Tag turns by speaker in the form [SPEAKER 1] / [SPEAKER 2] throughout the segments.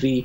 [SPEAKER 1] 3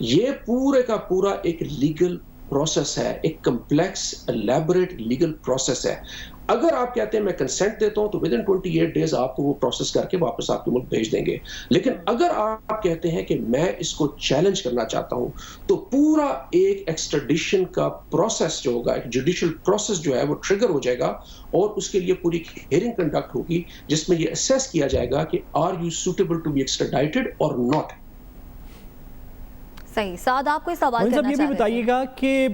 [SPEAKER 1] یہ پورے کا پورا ایک لیگل پروسیس ہے, ایک کمپلیکس الیبوریٹ لیگل پروسیس ہے. اگر آپ کہتے ہیں میں کنسنٹ دیتا ہوں تو ود ان 28 ڈیز آپ کو وہ پروسیس کر کے واپس آپ کے ملک بھیج دیں گے. لیکن اگر آپ کہتے ہیں کہ میں اس کو چیلنج کرنا چاہتا ہوں تو پورا ایک ایکسٹریڈیشن کا پروسیس جو ہوگا, ایک جوڈیشل پروسیس جو ہے وہ ٹریگر ہو جائے گا اور اس کے لیے پوری ہیئرنگ کنڈکٹ ہوگی جس میں یہ اسیس کیا جائے گا کہ are you suitable to be extradited or not.
[SPEAKER 2] صحیح. سعد آپ کوئی سوال کرنا
[SPEAKER 3] یہ بھی بتائیے گا کہ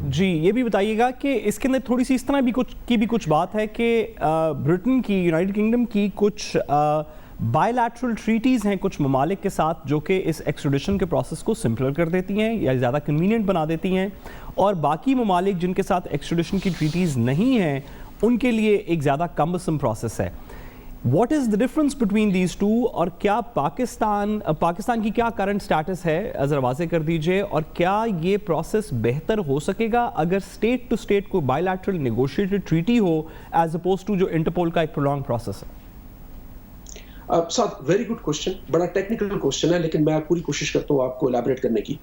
[SPEAKER 3] جی یہ بھی بتائیے گا کہ اس کے اندر تھوڑی سی اس طرح بھی کچھ بات ہے کہ برٹن کی, یونائٹڈ کنگڈم کی کچھ بائی لیٹرل ٹریٹیز ہیں کچھ ممالک کے ساتھ جو کہ اس ایکسٹریڈیشن کے پروسیس کو سمپلر کر دیتی ہیں یا زیادہ کنوینئنٹ بنا دیتی ہیں, اور باقی ممالک جن کے ساتھ ایکسٹریڈیشن کی ٹریٹیز نہیں ہیں ان کے لیے ایک زیادہ کمبسم پروسیس ہے. What is the difference between these two, اور کیا پاکستان کی کیا کرنٹ سٹیٹس ہے ذرا واضح کر دیجئے, اور کیا یہ پروسیس بہتر ہو سکے گا اگر اسٹیٹ ٹو اسٹیٹ کو بائی لیٹرل نیگوشیٹڈ ٹریٹی ہو ایز اپوز ٹو جو انٹرپول کا ایک پرولونگ پروسیس ہے؟
[SPEAKER 1] ساتھ ویری گڈ کوشچن, بڑا ٹیکنیکل کوشچن ہے لیکن میں پوری کوشش کرتا ہوں آپ کو الیبوریٹ کرنے کی.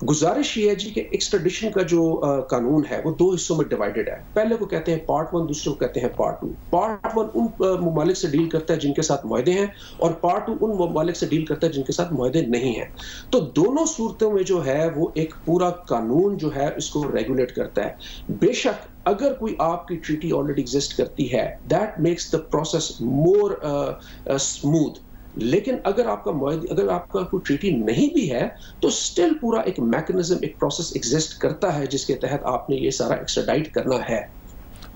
[SPEAKER 1] گزارش یہ ہے جی کہ ایکسٹریڈیشن کا جو قانون ہے وہ 2 حصوں میں ڈیوائیڈڈ ہے. پہلے کو کہتے ہیں پارٹ 1, دوسرے کو کہتے ہیں پارٹ 2. پارٹ 1 ان ممالک سے ڈیل کرتا ہے جن کے ساتھ معاہدے ہیں اور پارٹ 2 ان ممالک سے ڈیل کرتا ہے جن کے ساتھ معاہدے نہیں ہیں. تو دونوں صورتوں میں جو ہے وہ ایک پورا قانون جو ہے اس کو ریگولیٹ کرتا ہے. بے شک اگر کوئی آپ کی ٹریٹی آلریڈی ایگزسٹ کرتی ہے that makes the process more smooth, لیکن اگر آپ کا کوئی ٹریٹی نہیں بھی ہے تو اسٹل پورا ایک میکنزم, ایک پروسیس ایگزسٹ کرتا ہے جس کے تحت آپ نے یہ سارا ایکسٹراڈائٹ کرنا ہے.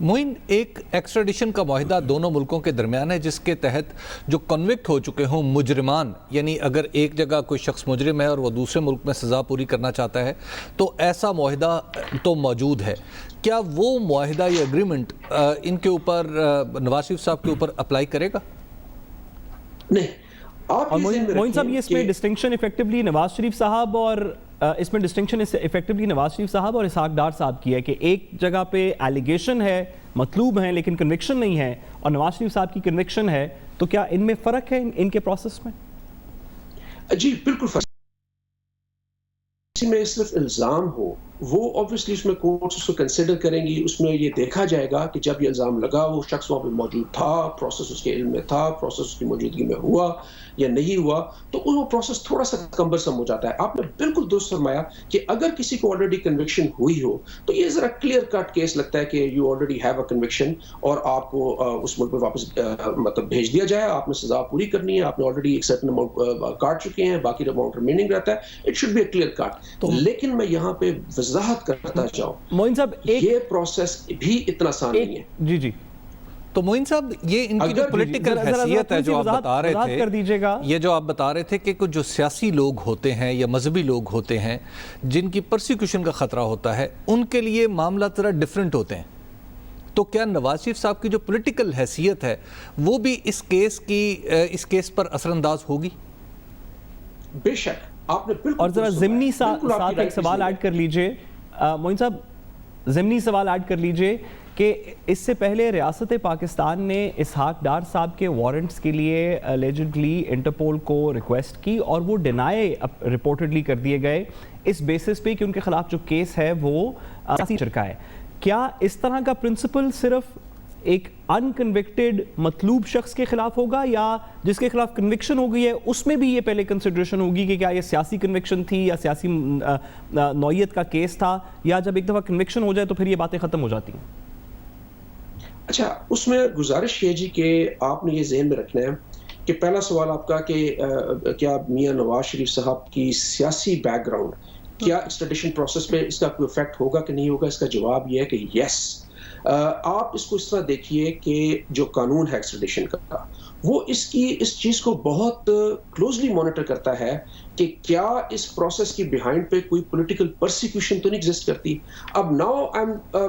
[SPEAKER 4] معین, ایک ایکسٹریڈیشن کا معاہدہ دونوں ملکوں کے درمیان ہے جس کے تحت جو کنوکٹ ہو چکے ہوں مجرمان, یعنی اگر ایک جگہ کوئی شخص مجرم ہے اور وہ دوسرے ملک میں سزا پوری کرنا چاہتا ہے تو ایسا معاہدہ تو موجود ہے. کیا وہ معاہدہ یا اگریمنٹ ان کے اوپر نواز شریف صاحب کے اوپر اپلائی کرے گا؟
[SPEAKER 1] نہیں.
[SPEAKER 3] اور معین صاحب, یہ اس میں ڈسٹنکشن ایفیکٹولی نواز شریف صاحب اور اسحاق ڈار صاحب کی ہے کہ ایک جگہ پہ ایلیگیشن ہے, مطلوب ہیں لیکن کنوکشن نہیں ہے, اور نواز شریف صاحب کی کنوکشن ہے. تو کیا ان میں فرق ہے ان کے پروسیس میں؟
[SPEAKER 1] جی بالکل فرق. میں صرف الزام ہو وہ obviously اس میں کورٹس اس کو کنسیڈر کریں گی, اس میں یہ دیکھا جائے گا کہ جب یہ الزام لگا وہ شخص وہاں پہ موجود تھا, پروسیس اس کے علم میں تھا, پروسیس اس کی موجودگی میں ہوا یا نہیں ہوا, تو وہ پروسیس تھوڑا سا کمبرسم ہو جاتا ہے. آپ نے بالکل درست فرمایا کہ اگر کسی کو آلریڈی کنوکشن ہوئی ہو تو یہ ذرا کلیئر کٹ کیس لگتا ہے کہ you already have a conviction اور آپ کو اس ملک میں واپس مطلب بھیج دیا جائے, آپ نے سزا پوری کرنی ہے, آپ نے آلریڈی ایک سرٹن اماؤنٹ کاٹ چکے ہیں, باقی اماؤنٹ ریمیننگ رہتا ہے. It should be a clear cut. لیکن میں یہاں پہ وضاحت کرتا
[SPEAKER 3] معین صاحب
[SPEAKER 1] یہ پروسیس بھی اتنا آسان نہیں ہے.
[SPEAKER 3] جی جی.
[SPEAKER 4] تو معین صاحب, یہ ان کی جو پولیٹیکل حیثیت ہے جو آپ بتا رہے تھے, یہ جو آپ بتا رہے تھے کہ کچھ جو سیاسی لوگ ہوتے ہیں یا مذہبی لوگ ہوتے ہیں جن کی پرسیکیوشن کا خطرہ ہوتا ہے, ان کے لیے معاملہ ذرا ڈیفرنٹ ہوتے ہیں. تو کیا نواز شریف صاحب کی جو پولیٹیکل حیثیت ہے وہ بھی اس کیس پر اثر انداز ہوگی؟
[SPEAKER 1] بے شک. آپ نے بالکل.
[SPEAKER 3] اور ذرا ضمنی ساتھ ایک سوال ایڈ کر لیجئے معین صاحب, ضمنی سوال ایڈ کر لیجئے کہ اس سے پہلے ریاست پاکستان نے اسحاق ڈار صاحب کے وارنٹس کے لیے الیجڈلی انٹرپول کو ریکویسٹ کی اور وہ ڈینائی رپورٹڈلی کر دیے گئے اس بیسس پہ کہ ان کے خلاف جو کیس ہے وہ سیاسی چرکا ہے. کیا اس طرح کا پرنسپل صرف ایک ان کنوکٹڈ مطلوب شخص کے خلاف ہوگا یا جس کے خلاف کنوکشن ہو گئی ہے اس میں بھی یہ پہلے کنسیڈریشن ہوگی کہ کیا یہ سیاسی کنوکشن تھی یا سیاسی نوعیت کا کیس تھا, یا جب ایک دفعہ کنوکشن ہو جائے تو پھر یہ باتیں ختم ہو جاتی ہیں؟
[SPEAKER 1] اچھا, اس میں گزارش یہ جی کہ آپ نے یہ ذہن میں رکھنا ہے کہ پہلا سوال آپ کا کہ کیا میاں نواز شریف صاحب کی سیاسی بیک گراؤنڈ کیا ایکسٹریڈیشن پروسیس پہ اس کا کوئی افیکٹ ہوگا کہ نہیں ہوگا. اس کا جواب یہ ہے کہ یس. آپ اس کو اس طرح دیکھیے کہ جو قانون ہے ایکسٹریڈیشن کا وہ اس چیز کو بہت کلوزلی مانیٹر کرتا ہے کہ کیا اس پروسیس کی بیہائنڈ پہ کوئی پولیٹیکل پرسیکیوشن تو نہیں ایگزسٹ کرتی. اب ناؤ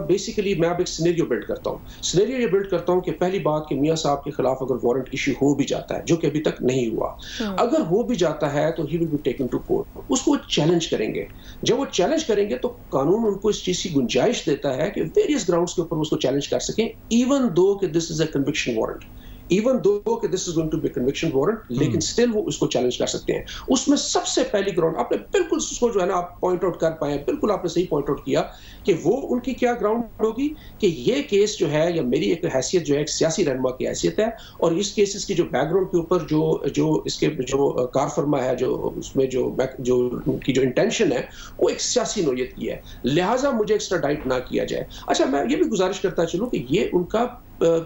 [SPEAKER 1] بیسیکلی میں اب ایک سینیریو بلڈ کرتا ہوں. سینیریو یہ بلڈ کرتا ہوں کہ پہلی بات کہ میاں صاحب کے خلاف اگر وارنٹ ایشو ہو بھی جاتا ہے, جو کہ ابھی تک نہیں ہوا, اگر ہو بھی جاتا ہے تو he will be taken to court. اس کو چیلنج کریں گے. جب وہ چیلنج کریں گے تو قانون ان کو اس چیز کی گنجائش دیتا ہے کہ ویریس گراؤنڈس کے اوپر اس کو چیلنج کر سکیں, ایون دو کہ this is a conviction warrant, even though کہ this is going to be conviction warrant, لیکن اسٹل وہ اس کو چیلنج کر سکتے ہیں. اس میں سب سے پہلی گراؤنڈ آپ نے بالکل اس کو جو ہے نا آپ پوائنٹ آؤٹ کر پائے, بالکل آپ نے صحیح پوائنٹ آؤٹ کیا کہ وہ ان کی کیا گراؤنڈ ہوگی کہ یہ کیس جو ہے, یا میری ایک حیثیت جو ہے ایک سیاسی رہنما کی حیثیت ہے, اور اس کیسز کی جو بیک گراؤنڈ کے اوپر جو اس کے جو کار فرما ہے, جو اس میں جو ان کی جو انٹینشن ہے وہ ایک سیاسی نوعیت کی ہے, لہٰذا مجھے ایکسٹراڈائٹ نہ کیا جائے. اچھا, میں یہ بھی گزارش کرتا چلوں کہ یہ ان کا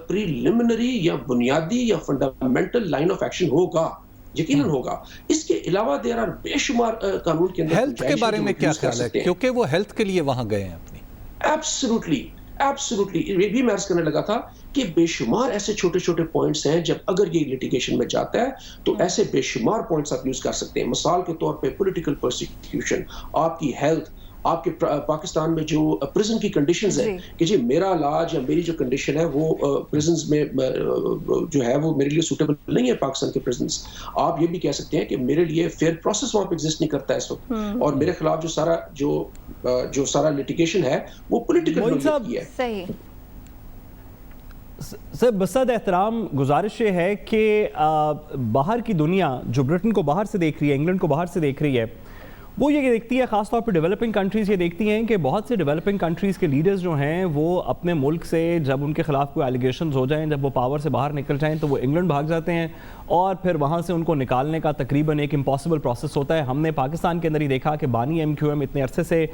[SPEAKER 1] پریلیمنری یا بنیادی یا فنڈامنٹل لائن آف ایکشن ہوگا, یقیناً ہوگا. اس کے علاوہ دیر آر بے شمار قانون کے اندر
[SPEAKER 4] ہیلتھ کے بارے میں کیا خیال ہے, کیونکہ وہ ہیلتھ کے لیے وہاں گئے ہیں اپنی. ایبسولوٹلی یہ بھی میں عرض کرنے لگا تھا کہ بے شمار ایسے چھوٹے چھوٹے پوائنٹس ہیں, جب اگر یہ لیٹیگیشن میں جاتا ہے تو ایسے بے شمار پوائنٹس آپ یوز کر سکتے ہیں. مثال کے طور پہ پولیٹیکل پرسیکیوشن, آپ کی ہیلتھ, آپ کے پاکستان میں جو پرزن کی کنڈیشنز ہیں کہ جی میرا علاج یا میری جو کنڈیشن ہے وہ پرزنز میں جو ہے وہ میرے لیے سوٹیبل نہیں ہے پاکستان کے پرزنز. آپ یہ بھی کہہ سکتے ہیں کہ میرے لیے فیئر پروسیس وہاں پہ ایگزسٹ نہیں کرتا ہے اس وقت, اور میرے خلاف جو سارا لیٹیگیشن ہے وہ پولیٹیکل کی ہے.
[SPEAKER 2] صحیح
[SPEAKER 3] سر, بصد احترام گزارش یہ ہے کہ باہر کی دنیا جو برٹن کو باہر سے دیکھ رہی ہے, انگلینڈ کو باہر سے دیکھ رہی ہے, وہ یہ دیکھتی ہے, خاص طور پہ ڈیولپنگ کنٹریز یہ دیکھتی ہیں کہ بہت سے ڈیولپنگ کنٹریز کے لیڈرز جو ہیں وہ اپنے ملک سے جب ان کے خلاف کوئی ایلیگیشنز ہو جائیں, جب وہ پاور سے باہر نکل جائیں تو وہ انگلینڈ بھاگ جاتے ہیں, اور پھر وہاں سے ان کو نکالنے کا تقریباً ایک امپاسبل پروسیس ہوتا ہے. ہم نے پاکستان کے اندر ہی دیکھا کہ بانی MQM اتنے عرصے سے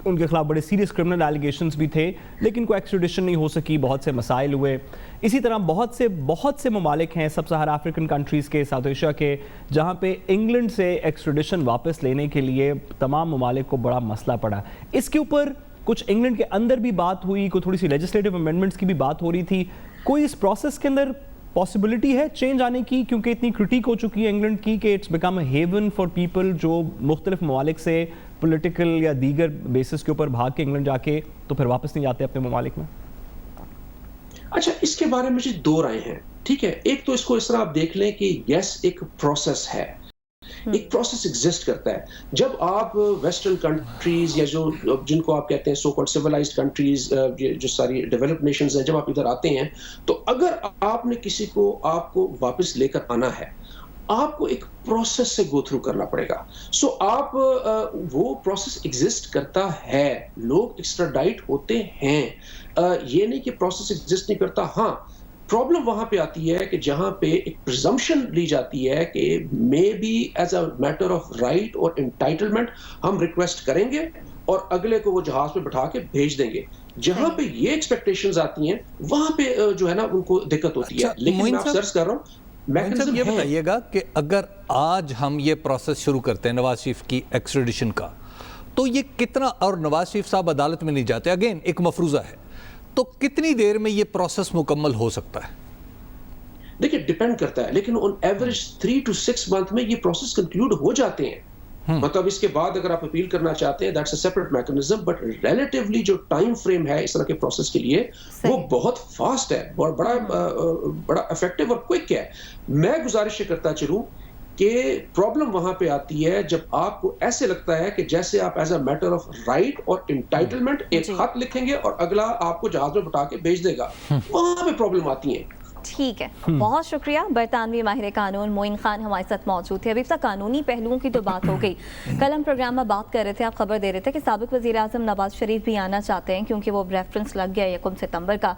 [SPEAKER 3] ان کے خلاف بڑے سیریس کرمنل ایلیگیشنز بھی تھے, لیکن کوئی ایکسٹریڈیشن نہیں ہو سکی, بہت سے مسائل ہوئے. اسی طرح بہت سے ممالک ہیں سب سہارا افریقن کنٹریز کے, ساؤتھ ایشیا کے, جہاں پہ انگلینڈ سے ایکسٹریڈیشن واپس لینے کے لیے تمام ممالک کو بڑا مسئلہ پڑا. اس کے اوپر کچھ انگلینڈ کے اندر بھی بات ہوئی, کوئی تھوڑی سی لیجسلیٹو امینڈمنٹس کی بھی بات ہو رہی تھی. کوئی اس پروسیس کے اندر پاسبلٹی ہے چینج آنے کی, کیونکہ اتنی کرٹیک ہو چکی ہے انگلینڈ کی کہ it's become a haven for people جو مختلف ممالک سے پولیٹیکل یا دیگر بیسس کے اوپر بھاگ کے انگلینڈ جا کے تو پھر واپس نہیں جاتے اپنے ممالک میں.
[SPEAKER 1] اچھا, اس کے بارے میں دو رائے ہیں, ٹھیک ہے. ایک تو اس کو اس طرح آپ دیکھ لیں کہ یس ایک پروسیس ہے, ایک پروسیس ایگزسٹ کرتا ہے. جب آپ ویسٹرن کنٹریز یا جو جن کو آپ کہتے ہیں سو کالڈ سیویلائزڈ کنٹریز, جو ساری ڈیولپڈ نیشنز ہیں, جب آپ ادھر آتے ہیں تو اگر آپ نے کسی کو آپ کو واپس لے کر آنا ہے, آپ کو ایک پروسیس سے گو تھرو کرنا پڑے گا. سو آپ وہ پروسیس ایگزسٹ کرتا ہے, لوگ ایکسٹراڈائٹ ہوتے ہیں, یہ نہیں کہ پروسیس ایگزسٹ نہیں کرتا. ہاں, پرابلم وہاں پہ آتی ہے کہ جہاں پہ ایک پرزمپشن لی جاتی ہے کہ may be as a matter of right اور انٹائٹلمنٹ ہم ریکویسٹ کریں گے اور اگلے کو وہ جہاز پہ بٹھا کے بھیج دیں گے. جہاں پہ یہ ایکسپیکٹیشنز آتی ہیں وہاں پہ جو ہے نا ان کو دقت ہوتی ہے. لیکن میں آپ سرچ کر رہا ہوں,
[SPEAKER 4] یہ بتائیے گا کہ اگر آج ہم یہ پروسیس شروع کرتے ہیں نواز شریف کی ایکسٹریڈیشن کا, تو یہ کتنا, اور نواز شریف صاحب عدالت میں نہیں جاتے, اگین ایک مفروضہ ہے, تو کتنی دیر میں یہ پروسیس مکمل ہو سکتا ہے؟
[SPEAKER 1] دیکھیں ڈیپینڈ کرتا ہے, لیکن آن ایوریج 3 to 6 months میں یہ پروسیس کنکلوڈ ہو جاتے ہیں. مطلب اس کے بعد اگر آپ اپیل کرنا چاہتے ہیں that's a separate mechanism, but relatively جو ٹائم فریم ہے اس طرح کے پروسیس کے لیے وہ بہت فاسٹ ہے, بڑا افیکٹو اور کوئک ہے. میں گزارش کرتا چلوں کہ پرابلم وہاں پہ آتی ہے جب آپ کو ایسے لگتا ہے کہ جیسے آپ as a matter of right اور انٹائٹلمنٹ ایک خط لکھیں گے اور اگلا آپ کو جہاز میں بٹھا کے بھیج دے گا, وہاں پہ پرابلم آتی ہیں.
[SPEAKER 2] ٹھیک ہے, بہت شکریہ. برطانوی ماہر قانون معین خان ہمارے ساتھ موجود تھے. ابھی تک قانونی پہلوؤں کی تو بات ہو گئی. کل ہم پروگرام میں بات کر رہے تھے, آپ خبر دے رہے تھے کہ سابق وزیر اعظم نواز شریف بھی آنا چاہتے ہیں کیونکہ وہ ریفرنس لگ گیا 1 ستمبر کا.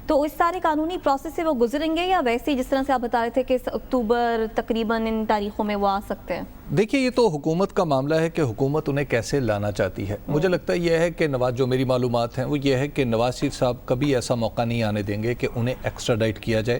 [SPEAKER 2] تو اس سارے قانونی پروسیس سے وہ گزریں گے یا ویسے جس طرح سے آپ بتا رہے تھے کہ اکتوبر تقریباً ان تاریخوں میں وہ آ سکتے ہیں؟
[SPEAKER 4] دیکھیے, یہ تو حکومت کا معاملہ ہے کہ حکومت انہیں کیسے لانا چاہتی ہے. مجھے لگتا ہے یہ ہے کہ جو میری معلومات ہیں وہ یہ ہے کہ نواز شریف صاحب کبھی ایسا موقع نہیں آنے دیں گے کہ انہیں ایکسٹراڈائٹ کیا جائے.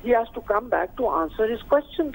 [SPEAKER 5] he has to come back to answer his questions।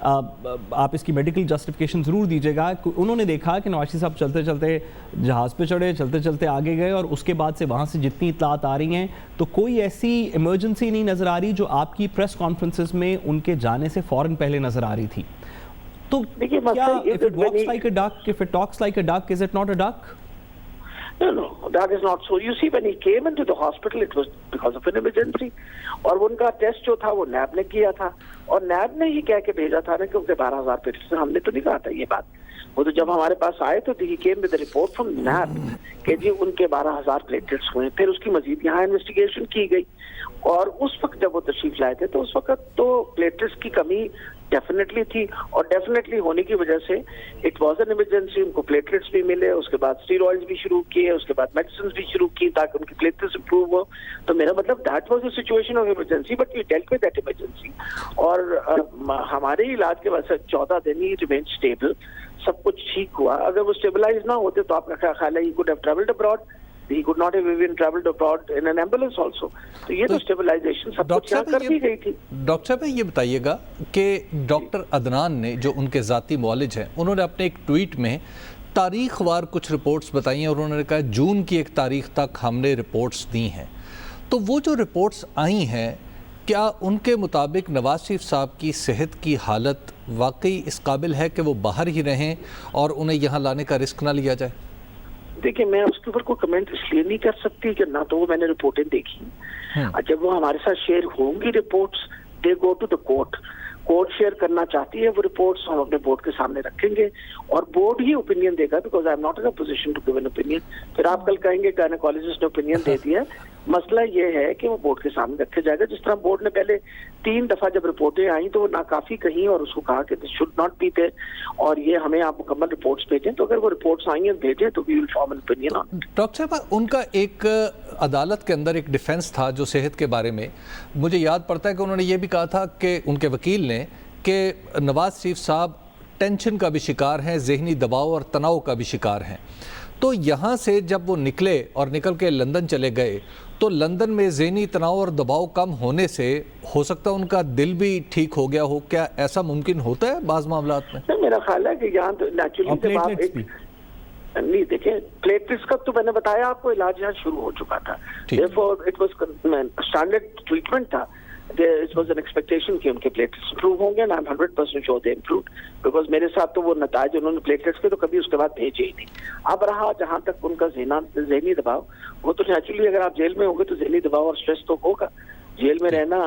[SPEAKER 3] آپ اس کی میڈیکل جسٹیفیکیشن ضرور دیجیے گا. انہوں نے دیکھا کہ نواز شریف صاحب چلتے چلتے جہاز پہ چڑھے, چلتے چلتے آگے گئے, اور اس کے بعد سے وہاں سے جتنی اطلاعات آ رہی ہیں تو کوئی ایسی ایمرجنسی نہیں نظر آ رہی جو آپ کی پریس کانفرنسز میں ان کے جانے سے فوراً پہلے نظر آ رہی تھی. تو کیا if it walks like a duck, if it talks like a duck, is it not a duck?
[SPEAKER 5] No, that is not so. You see, when he came into the hospital, it was because of an emergency. اور ان کا test جو تھا وہ NAB نے کیا تھا, اور NAB نے ہی کہہ کے بھیجا تھا نا کہ ان کے 12,000 پیٹس. ہم نے تو نہیں کہا تھا یہ بات. وہ تو جب ہمارے پاس آئے تو he came with a report from NAB کہ جی ان کے 12,000 پلیٹلیٹس ہوئے. پھر اس کی مزید یہاں انویسٹیگیشن کی گئی, اور اس وقت جب وہ تشریف لائے تھے تو اس وقت تو پلیٹلیٹس کی کمی ڈیفینیٹلی تھی, اور ڈیفینیٹلی ہونے کی وجہ سے اٹ واز این ایمرجنسی. ان کو پلیٹلیٹس بھی ملے, اس کے بعد اسٹیرائڈز بھی شروع کیے, اس کے بعد میڈیسنز بھی شروع کی تاکہ ان کی پلیٹلیٹس امپروو ہو. تو میرا مطلب that was a situation of emergency, but we dealt with that emergency. اور ہمارے علاج کے بعد 14 دن ہی ریمین اسٹیبل, سب کچھ ٹھیک ہوا. اگر وہ اسٹیبلائز نہ ہوتے تو آپ کا کیا خیال ہے he could have traveled abroad? He could not have even traveled abroad in an ambulance also. تو یہ تو اسٹیبلائزیشن سب کچھ یہاں کر دی گئی تھی.
[SPEAKER 4] ڈاکٹر صاحب یہ بتائیے گا کہ ڈاکٹر عدنان نے جو ان کے ذاتی معالج ہیں, انہوں نے اپنے ایک ٹویٹ میں تاریخ وار کچھ رپورٹس بتائی ہیں, اور انہوں نے کہا جون کی ایک تاریخ تک ہم نے رپورٹس دی ہیں. تو وہ جو رپورٹس آئی ہیں, کیا ان کے مطابق نواز شریف صاحب کی صحت کی حالت واقعی اس قابل ہے کہ وہ باہر ہی رہیں اور انہیں یہاں لانے کا رسک نہ لیا جائے؟
[SPEAKER 5] دیکھیں, میں اس کے اوپر کوئی کمنٹ اس لیے نہیں کر سکتی کہ نہ تو وہ میں نے رپورٹیں دیکھی. جب وہ ہمارے ساتھ شیئر ہوں گی reports, they go to the court. Court share کرنا چاہتی ہے وہ رپورٹس, ہم اپنے بورڈ کے سامنے رکھیں گے اور بورڈ ہی اوپینین دے گا, because I am not in a position to give an opinion. پھر آپ کل کہیں گے گائنیکالوجسٹ نے اوپینین دے دیا. مسئلہ یہ ہے کہ وہ بورڈ کے سامنے رکھا جائے گا. جس طرح بورڈ نے پہلے 3 دفعہ جب رپورٹیں آئیں تو وہ ناکافی کہیں, اور اس کو کہا کہ this should not be there, اور یہ ہمیں آپ مکمل رپورٹس بھیجیں. تو اگر وہ رپورٹس آئیں ہیں بھیجیں تو we will form an opinion on.
[SPEAKER 4] Doctor صاحب, ان کا ایک عدالت کے اندر ایک ڈیفینس تھا جو صحت کے بارے میں, مجھے یاد پڑتا ہے کہ انہوں نے یہ بھی کہا تھا کہ ان کے وکیل نے کہ نواز شریف صاحب ٹینشن کا بھی شکار ہیں, ذہنی دباؤ اور تناؤ کا بھی شکار ہیں. تو یہاں سے جب وہ نکلے اور نکل کے لندن چلے گئے تو لندن میں ذہنی تناؤ اور دباؤ کم ہونے سے ہو سکتا ہے ان کا دل بھی ٹھیک ہو گیا ہو. کیا ایسا ممکن ہوتا ہے بعض معاملات میں؟
[SPEAKER 5] میرا خیال ہے کہ یہاں تو نیچرلی جب آپ نہیں دیکھیں, پلیٹلیٹس کا تو میں نے بتایا آپ کو علاج یہاں شروع ہو چکا تھا. therefore it was standard treatment تھا. It was an expectation کہ ان کے پلیٹلیٹس امپروو ہوں گے, and I'm 100% sure they improved, because میرے ساتھ تو وہ نتائج انہوں نے پلیٹلیٹس کے تو کبھی اس کے بعد بھیجے ہی نہیں. اب رہا جہاں تک ان کا ذہنی دباؤ, وہ تو نیچرلی اگر آپ جیل میں ہوں گے تو ذہنی دباؤ اور اسٹریس تو ہوگا. جیل میں رہنا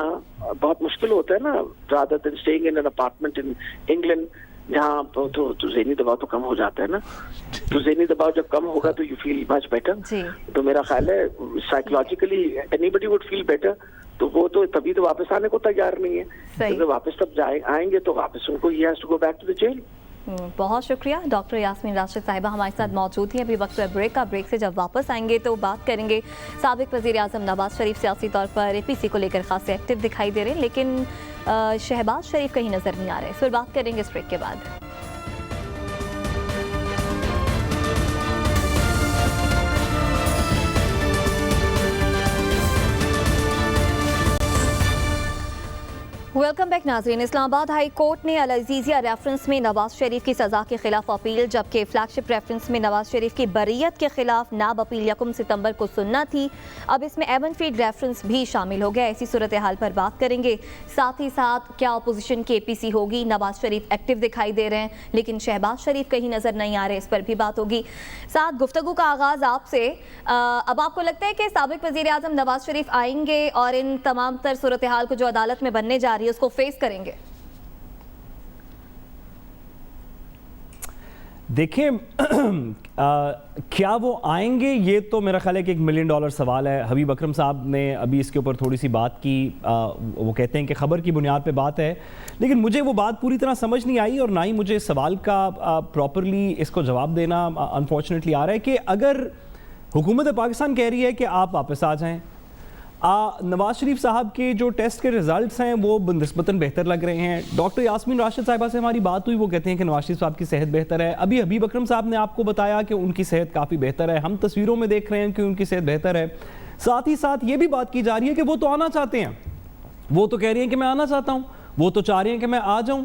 [SPEAKER 5] بہت مشکل ہوتا ہے نا, rather than staying in an apartment in England جہاں تو ذہنی دباؤ تو کم ہو جاتا ہے نا. تو ذہنی دباؤ جب کم ہوگا تو you feel much better. تو میرا خیال ہے psychologically anybody would feel better. تو وہ تو تبھی تو واپس آنے کو تیار نہیں ہے. اگر واپس تب آئیں گے تو واپس ان کو he has to go back to the jail.
[SPEAKER 2] بہت شکریہ. ڈاکٹر یاسمین راشد صاحبہ ہمارے ساتھ موجود ہیں. ابھی وقت ہے بریک کا. بریک سے جب واپس آئیں گے تو بات کریں گے سابق وزیر اعظم نواز شریف سیاسی طور پر اے پی سی کو لے کر خاصے ایکٹیو دکھائی دے رہے ہیں, لیکن شہباز شریف کہیں نظر نہیں آ رہے. پھر بات کریں گے اس بریک کے بعد. ویلکم بیک ناظرین. اسلام آباد ہائی کورٹ نے العزیزیہ ریفرنس میں نواز شریف کی سزا کے خلاف اپیل, جبکہ فلیگ شپ ریفرنس میں نواز شریف کی بریت کے خلاف ناب اپیل 1 ستمبر کو سننا تھی. اب اس میں ایون فیلڈ ریفرنس بھی شامل ہو گیا. ایسی صورتحال پر بات کریں گے. ساتھ ہی ساتھ کیا اپوزیشن کی اے پی سی ہوگی؟ نواز شریف ایکٹیو دکھائی دے رہے ہیں لیکن شہباز شریف کہیں نظر نہیں آ رہے, اس پر بھی بات ہوگی. ساتھ گفتگو کا آغاز آپ سے. اب آپ کو لگتا ہے کہ سابق وزیر اعظم نواز شریف آئیں گے اور ان تمام تر صورتحال کو جو عدالت میں بننے جا رہی ہے اس کو فیس کریں گے؟
[SPEAKER 3] دیکھیں, کیا وہ آئیں گے یہ تو میرا خیال ہے کہ $1 ملین سوال ہے. حبیب اکرم صاحب نے ابھی اس کے اوپر تھوڑی سی بات کی. وہ کہتے ہیں کہ خبر کی بنیاد پہ بات ہے, لیکن مجھے وہ بات پوری طرح سمجھ نہیں آئی, اور نہ ہی مجھے سوال کا پراپرلی اس کو جواب دینا انفارچونیٹلی آ رہا ہے. کہ اگر حکومت پاکستان کہہ رہی ہے کہ آپ واپس آ جائیں, نواز شریف صاحب کے جو ٹیسٹ کے ریزلٹس ہیں وہ نسبتاً بہتر لگ رہے ہیں. ڈاکٹر یاسمین راشد صاحبہ سے ہماری بات ہوئی, وہ کہتے ہیں کہ نواز شریف صاحب کی صحت بہتر ہے. ابھی حبیب اکرم صاحب نے آپ کو بتایا کہ ان کی صحت کافی بہتر ہے. ہم تصویروں میں دیکھ رہے ہیں کہ ان کی صحت بہتر ہے. ساتھ ہی ساتھ یہ بھی بات کی جا رہی ہے کہ وہ تو آنا چاہتے ہیں, وہ تو کہہ رہی ہیں کہ میں آنا چاہتا ہوں, وہ تو چاہ رہی ہیں کہ میں آ جاؤں.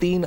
[SPEAKER 4] 3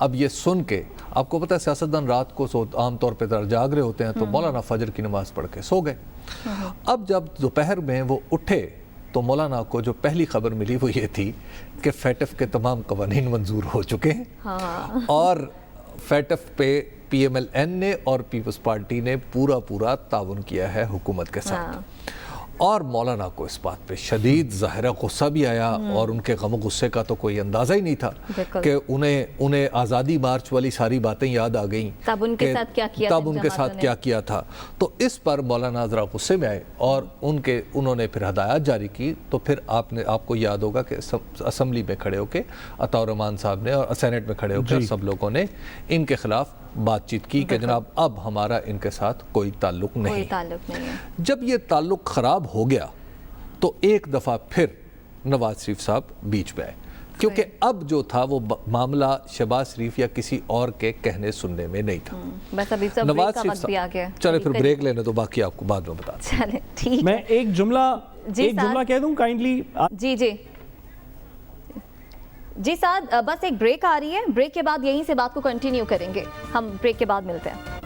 [SPEAKER 4] اب یہ سن کے آپ کو پتہ ہے سیاستدان رات کو عام طور پہ جاگ رہے ہوتے ہیں تو مولانا فجر کی نماز پڑھ کے سو گئے. اب جب دوپہر میں وہ اٹھے تو مولانا کو جو پہلی خبر ملی وہ یہ تھی کہ فیٹف کے تمام قوانین منظور ہو چکے ہیں اور فیٹف پہ پی ایم ایل این نے اور پیپلز پارٹی نے پورا تعاون کیا ہے حکومت کے ساتھ. اور مولانا کو اس بات پہ شدید ظاہرہ غصہ بھی آیا اور ان کے غم و غصے کا تو کوئی اندازہ ہی نہیں تھا کہ انہیں آزادی مارچ والی ساری باتیں یاد آ گئیں
[SPEAKER 2] تب ان کے ساتھ
[SPEAKER 4] کیا کیا تھا. تو اس پر مولانا ذرا غصے میں آئے اور انہوں نے پھر ہدایات جاری کی. تو پھر آپ کو یاد ہوگا کہ اسمبلی میں کھڑے ہو کے عطاء الرحمان صاحب نے اور سینٹ میں کھڑے ہو کے سب لوگوں نے ان کے خلاف بات چیت کی کہ جناب اب ہمارا ان کے ساتھ کوئی تعلق نہیں ہے. جب یہ تعلق خراب ہو گیا تو ایک دفعہ پھر نواز شریف صاحب بیچ میں آئے کیونکہ اب جو تھا وہ معاملہ شہباز شریف یا کسی اور کے کہنے سننے میں نہیں تھا. نواز شریف صاحب چلے پھر بریک لینے تو باقی آپ کو بعد میں بتا دیں.
[SPEAKER 3] میں ایک جملہ کہہ دوں کائنڈلی.
[SPEAKER 2] جی سعد بس ایک بریک آ رہی ہے, بریک کے بعد یہیں سے بات کو کنٹینیو کریں گے. ہم بریک کے بعد ملتے ہیں.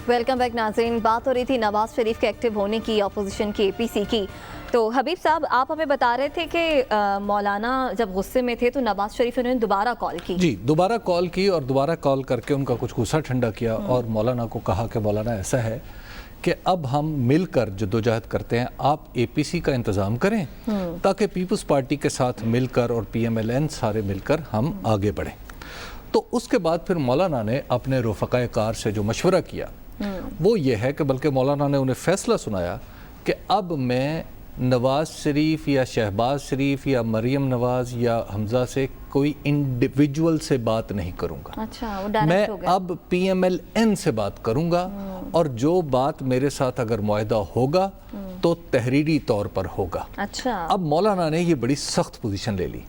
[SPEAKER 2] ویلکم بیک ناظرین. بات ہو رہی تھی نواز شریف کے ایکٹیو ہونے کی, اپوزیشن کی, اے پی سی کی. تو حبیب صاحب آپ ہمیں بتا رہے تھے کہ مولانا جب غصے میں تھے تو نواز شریف نے دوبارہ کال کی. جی
[SPEAKER 4] دوبارہ کال کی اور دوبارہ کال کر کے ان کا کچھ غصہ ٹھنڈا کیا اور مولانا کو کہا کہ مولانا ایسا ہے کہ اب ہم مل کر جدوجہد کرتے ہیں, آپ اے پی سی کا انتظام کریں تاکہ پیپلز پارٹی کے ساتھ مل کر اور پی ایم ایل این سارے مل کر ہم آگے بڑھیں. تو اس کے بعد پھر مولانا نے اپنے رفقائے کار سے جو مشورہ کیا وہ یہ ہے کہ بلکہ مولانا نے انہیں فیصلہ سنایا کہ اب میں نواز شریف یا شہباز شریف یا مریم نواز یا حمزہ سے کوئی انڈیویجول سے بات نہیں کروں گا, میں اب پی ایم ایل این سے بات کروں گا اور جو بات میرے ساتھ اگر معاہدہ ہوگا تو تحریری طور پر ہوگا. اب مولانا نے یہ بڑی سخت پوزیشن لے لی.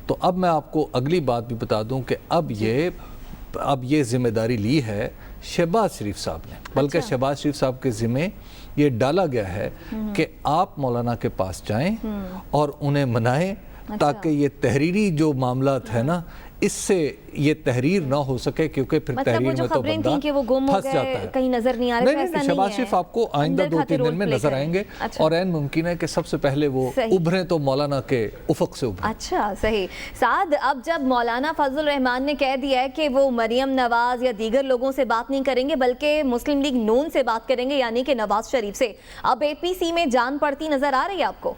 [SPEAKER 4] تو اب میں آپ کو اگلی بات بھی بتا دوں کہ اب یہ ذمہ داری لی ہے شہباز شریف صاحب نے, بلکہ شہباز شریف صاحب کے ذمہ یہ ڈالا گیا ہے کہ آپ مولانا کے پاس جائیں اور انہیں منائیں تاکہ یہ تحریری جو معاملات ہے نا اس سے یہ تحریر نہ ہو سکے کیونکہ پھر تحریر میں تو بندہ پھنس جاتا ہے.
[SPEAKER 2] کہیں نظر نہیں آ رہا.
[SPEAKER 4] نہیں, شہباز شریف آپ کو آئندہ 2-3 دن میں نظر آئیں گے اور عین ممکن ہے کہ سب سے پہلے وہ ابھریں تو مولانا کے افق سے ابھریں.
[SPEAKER 2] اچھا صحیح. سعد اب جب مولانا فضل الرحمان نے کہہ دیا ہے کہ وہ مریم نواز یا دیگر لوگوں سے بات نہیں کریں گے بلکہ مسلم لیگ نون سے بات کریں گے یعنی کہ نواز شریف سے, اب اے پی سی میں جان پڑتی نظر آ رہی ہے آپ کو؟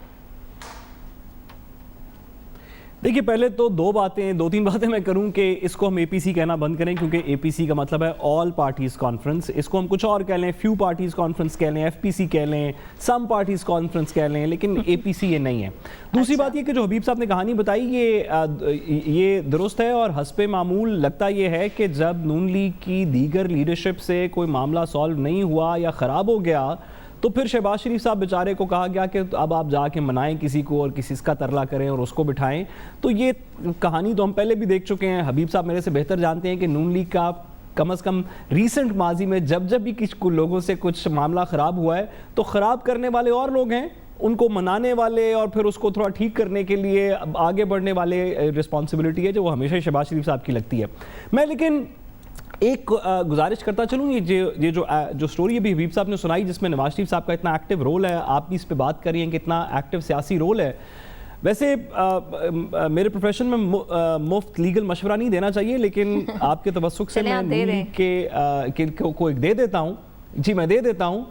[SPEAKER 3] دیکھیے پہلے تو 2-3 باتیں میں کروں کہ اس کو ہم اے پی سی کہنا بند کریں کیونکہ اے پی سی کا مطلب ہے آل پارٹیز کانفرنس. اس کو ہم کچھ اور کہہ لیں, فیو پارٹیز کانفرنس کہہ لیں, ایف پی سی کہہ لیں, سم پارٹیز کانفرنس کہہ لیں, لیکن اے پی سی یہ نہیں ہے. دوسری بات یہ کہ جو حبیب صاحب نے کہانی بتائی یہ درست ہے اور حسب معمول لگتا یہ ہے کہ جب نون لیگ کی دیگر لیڈرشپ سے کوئی معاملہ سالو نہیں ہوا یا خراب ہو گیا تو پھر شہباز شریف صاحب بیچارے کو کہا گیا کہ اب آپ جا کے منائیں کسی کو اور کسی کا ترلا کریں اور اس کو بٹھائیں. تو یہ کہانی تو ہم پہلے بھی دیکھ چکے ہیں. حبیب صاحب میرے سے بہتر جانتے ہیں کہ نون لیگ کا کم از کم ریسنٹ ماضی میں جب بھی کچھ لوگوں سے کچھ معاملہ خراب ہوا ہے تو خراب کرنے والے اور لوگ ہیں, ان کو منانے والے اور پھر اس کو تھوڑا ٹھیک کرنے کے لیے آگے بڑھنے والے رسپانسبلٹی ہے جو وہ ہمیشہ شہباز شریف صاحب کی لگتی ہے. میں لیکن ایک گزارش کرتا چلوں, یہ جو سٹوری ابھی حبیب صاحب نے سنائی جس میں نواز شریف صاحب کا اتنا ایکٹیو رول ہے, آپ بھی اس پہ بات کر رہی ہیں کہ اتنا ایکٹیو سیاسی رول ہے. ویسے میرے پروفیشن میں مفت لیگل مشورہ نہیں دینا چاہیے لیکن آپ کے توسط سے میں کو ایک دے دیتا ہوں. جی میں دے دیتا ہوں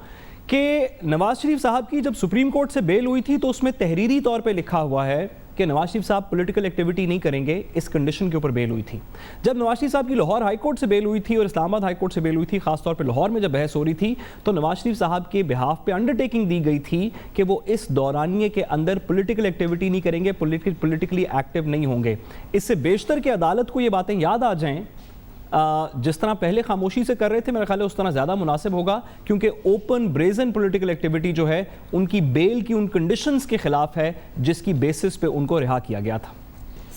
[SPEAKER 3] کہ نواز شریف صاحب کی جب سپریم کورٹ سے بیل ہوئی تھی تو اس میں تحریری طور پہ لکھا ہوا ہے کہ نواز شریف صاحب پولیٹیکل ایکٹیویٹی نہیں کریں گے, اس کنڈیشن کے اوپر بیل ہوئی تھی. جب نواز شریف صاحب کی لاہور ہائی کورٹ سے بیل ہوئی تھی اور اسلام آباد ہائی کورٹ سے بیل ہوئی تھی, خاص طور پہ لاہور میں جب بحث ہو رہی تھی تو نواز شریف صاحب کے بہاف پہ انڈرٹیکنگ دی گئی تھی کہ وہ اس دورانیے کے اندر پولیٹیکل ایکٹیویٹی نہیں کریں گے, پولیٹیکلی ایکٹیو نہیں ہوں گے. اس سے بیشتر کہ عدالت کو یہ باتیں یاد آ جائیں, جس طرح پہلے خاموشی سے کر رہے تھے میرا خیال ہے اس طرح زیادہ مناسب ہوگا کیونکہ اوپن بریزن پولیٹیکل ایکٹیویٹی جو ہے ان کی بیل کی ان کنڈیشنز کے خلاف ہے جس کی بیسس پہ ان کو رہا کیا گیا تھا.